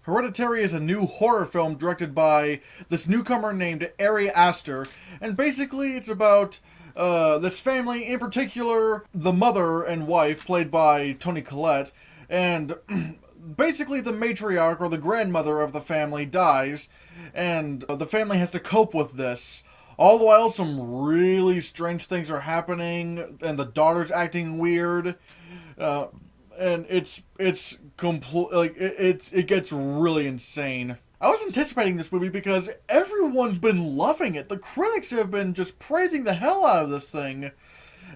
Hereditary is a new horror film directed by this newcomer named Ari Aster, and basically it's about this family, in particular the mother and wife, played by Toni Collette, and basically the matriarch or the grandmother of the family dies, and the family has to cope with this. All the while, some really strange things are happening, and the daughter's acting weird. Uh, and it's complete like it gets really insane. I was anticipating this movie because everyone's been loving it. The critics have been just praising the hell out of this thing,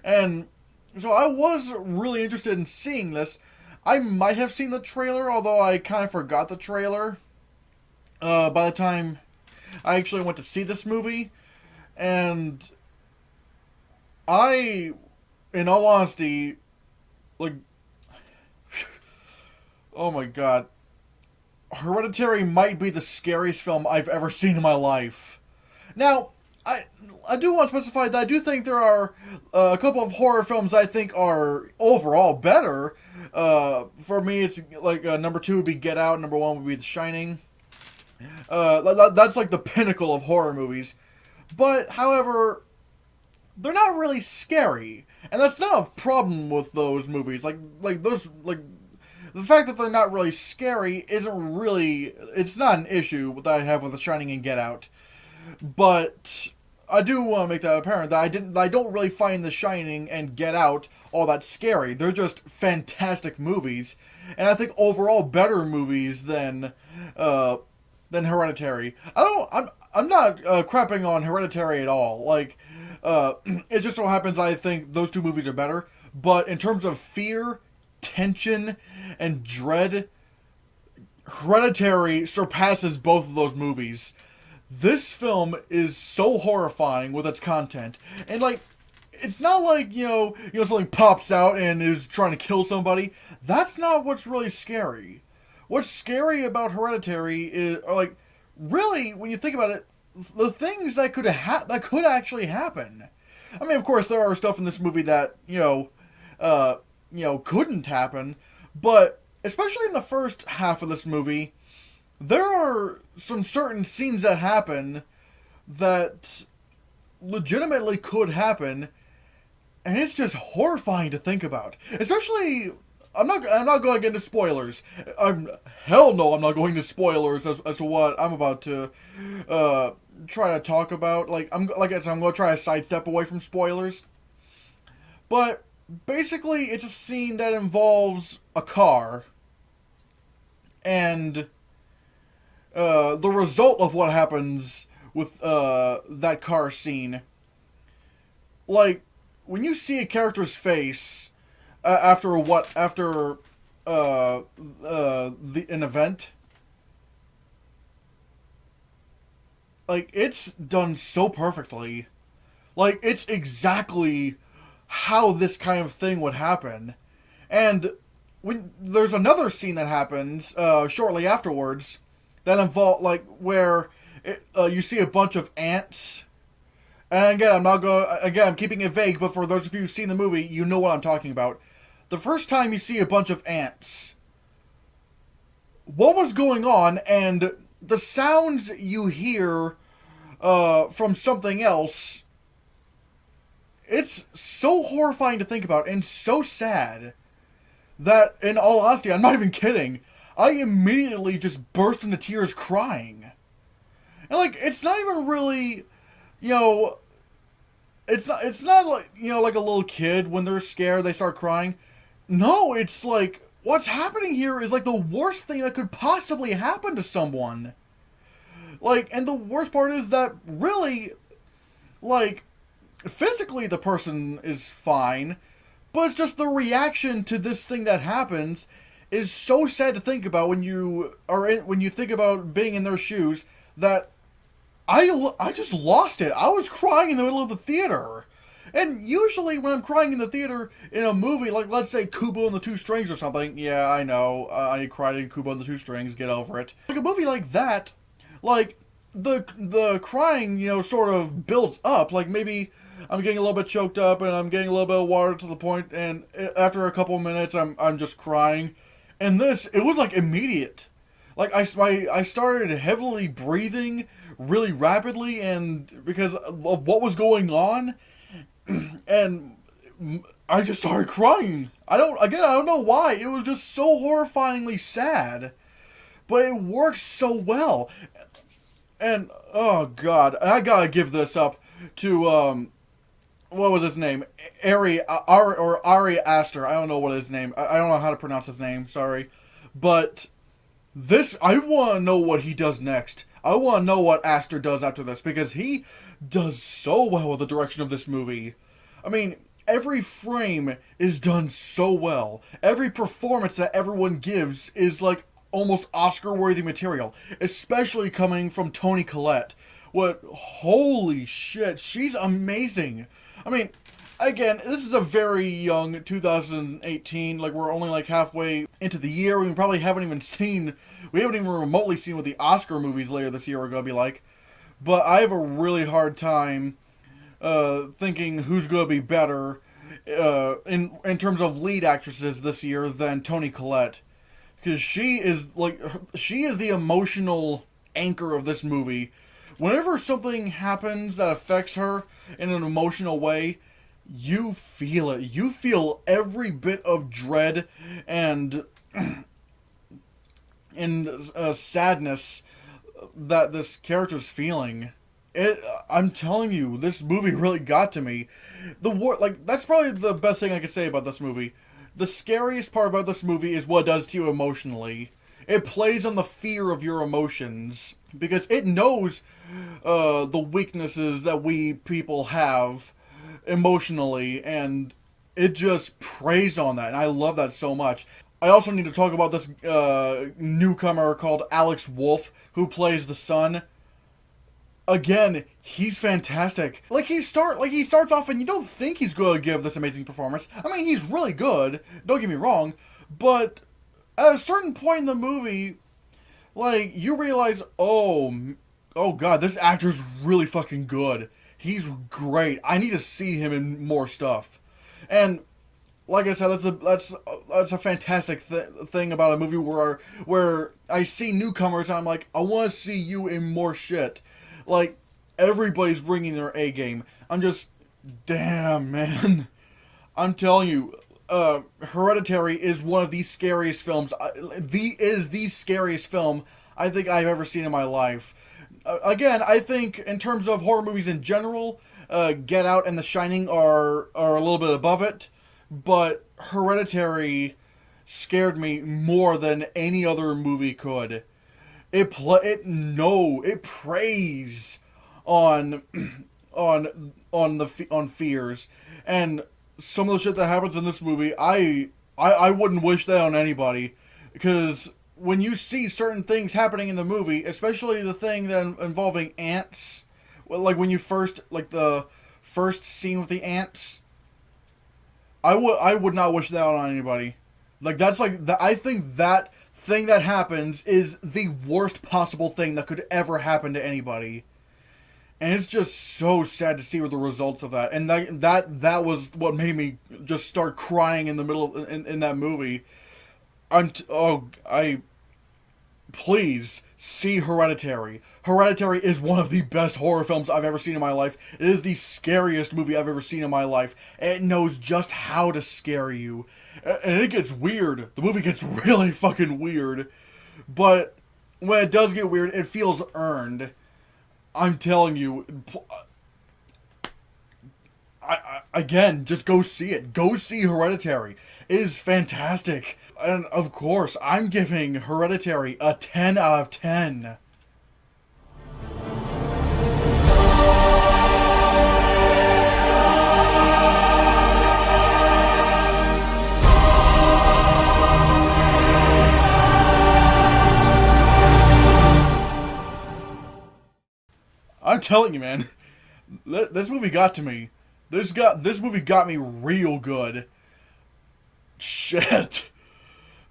and so I was really interested in seeing this. I might have seen the trailer, although I kind of forgot the trailer. By the time I actually went to see this movie, and I, in all honesty, like, oh my god. Hereditary might be the scariest film I've ever seen in my life. Now, I do want to specify that I do think there are a couple of horror films I think are overall better. For me, it's like number two would be Get Out, number one would be The Shining. That's like the pinnacle of horror movies. But, however, they're not really scary, and that's not a problem with those movies. The fact that they're not really scary isn't really, it's not an issue that I have with The Shining and Get Out. But I do want to make that apparent that I don't really find The Shining and Get Out all that scary. They're just fantastic movies, and I think overall better movies than Hereditary. I'm not crapping on Hereditary at all. Like, it just so happens I think those two movies are better. But in terms of fear, tension, and dread, Hereditary surpasses both of those movies. This film is so horrifying with its content, and like, it's not like something pops out and is trying to kill somebody. That's not what's really scary. What's scary about Hereditary is, like, really, when you think about it, the things that could actually happen. I mean, of course, there are stuff in this movie that couldn't happen, but especially in the first half of this movie, there are some certain scenes that happen that legitimately could happen, and it's just horrifying to think about. Especially, I'm not going to get into spoilers. Hell no, I'm not going to spoilers as to what I'm about to try to talk about. Like I said, I'm going to try to sidestep away from spoilers. But basically, it's a scene that involves a car, and the result of what happens with that car scene. Like, when you see a character's face after an event, like, it's done so perfectly. Like, it's exactly how this kind of thing would happen. And when there's another scene that happens shortly afterwards that involve, like, where you see a bunch of ants. And again, I'm keeping it vague, but for those of you who've seen the movie, you know what I'm talking about. The first time you see a bunch of ants, what was going on, and the sounds you hear from something else, it's so horrifying to think about and so sad that, in all honesty, I'm not even kidding, I immediately just burst into tears crying. And, like, it's not even really, it's not like, like a little kid when they're scared, they start crying. No, it's like, what's happening here is like the worst thing that could possibly happen to someone. Like, and the worst part is that really, like, physically the person is fine, but it's just the reaction to this thing that happens is so sad to think about when you think about being in their shoes, that I just lost it. I was crying in the middle of the theater. And usually when I'm crying in the theater in a movie, like, let's say Kubo and the Two Strings or something, yeah, I know, I cried in Kubo and the Two Strings, get over it. Like, a movie like that, like, the crying, sort of builds up. Like, maybe I'm getting a little bit choked up and I'm getting a little bit of water to the point, and after a couple of minutes, I'm just crying. And this, it was, like, immediate. like I started heavily breathing really rapidly, and because of what was going on, and I just started crying. I don't know why. It was just so horrifyingly sad, but it works so well. And oh god, I gotta give this up to what was his name? Ari Aster. I don't know what his name. I don't know how to pronounce his name. Sorry, but this I want to know what he does next. I want to know what Aster does after this, because he does so well with the direction of this movie. I mean, every frame is done so well. Every performance that everyone gives is like almost Oscar-worthy material, especially coming from Toni Collette. What? Holy shit, she's amazing. I mean, again, this is a very young 2018. Like, we're only like halfway into the year. We probably haven't even remotely seen what the Oscar movies later this year are gonna be like. But I have a really hard time thinking who's gonna be better in terms of lead actresses this year than Toni Collette, because she is the emotional anchor of this movie. Whenever something happens that affects her in an emotional way, you feel it. You feel every bit of dread and sadness that this character's feeling. I'm telling you, this movie really got to me. That's probably the best thing I could say about this movie. The scariest part about this movie is what it does to you emotionally. It plays on the fear of your emotions, because it knows the weaknesses that we people have emotionally, and it just preys on that, and I love that so much. I also need to talk about this newcomer called Alex Wolff, who plays the son. Again, he's fantastic. He starts off and you don't think he's going to give this amazing performance. I mean, he's really good, don't get me wrong, but at a certain point in the movie, you realize, oh god, this actor's really fucking good. He's great. I need to see him in more stuff. And like I said, that's a fantastic thing about a movie where I see newcomers and I'm like, I want to see you in more shit. Everybody's bringing their A game. I'm just, damn, man. I'm telling you, Hereditary is one of the scariest films. The scariest film I think I've ever seen in my life. Again, I think in terms of horror movies in general, Get Out and The Shining are a little bit above it, but Hereditary scared me more than any other movie could. It preys on fears, and some of the shit that happens in this movie, I wouldn't wish that on anybody, because when you see certain things happening in the movie, especially the thing that involving ants, when you the first scene with the ants, I would not wish that on anybody. I think that thing that happens is the worst possible thing that could ever happen to anybody. And it's just so sad to see the results of that. And that was what made me just start crying in the middle in that movie. Please see Hereditary. Hereditary is one of the best horror films I've ever seen in my life. It is the scariest movie I've ever seen in my life. It knows just how to scare you. And it gets weird. The movie gets really fucking weird. But when it does get weird, it feels earned. I'm telling you. Again, just go see it. Go see Hereditary. It is fantastic. And of course, I'm giving Hereditary a 10 out of 10. I'm telling you, man, this movie got to me. This movie got me real good. Shit.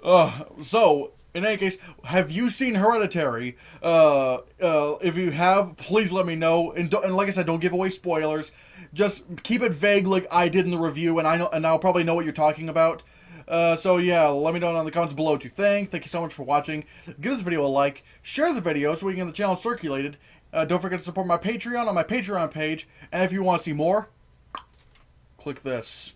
So, in any case, have you seen Hereditary? If you have, please let me know. And like I said, don't give away spoilers. Just keep it vague, like I did in the review, and I'll probably know what you're talking about. So yeah, let me know in the comments below what you think. Thank you so much for watching. Give this video a like. Share the video so we can get the channel circulated. Don't forget to support my Patreon on my Patreon page. And if you want to see more, click this.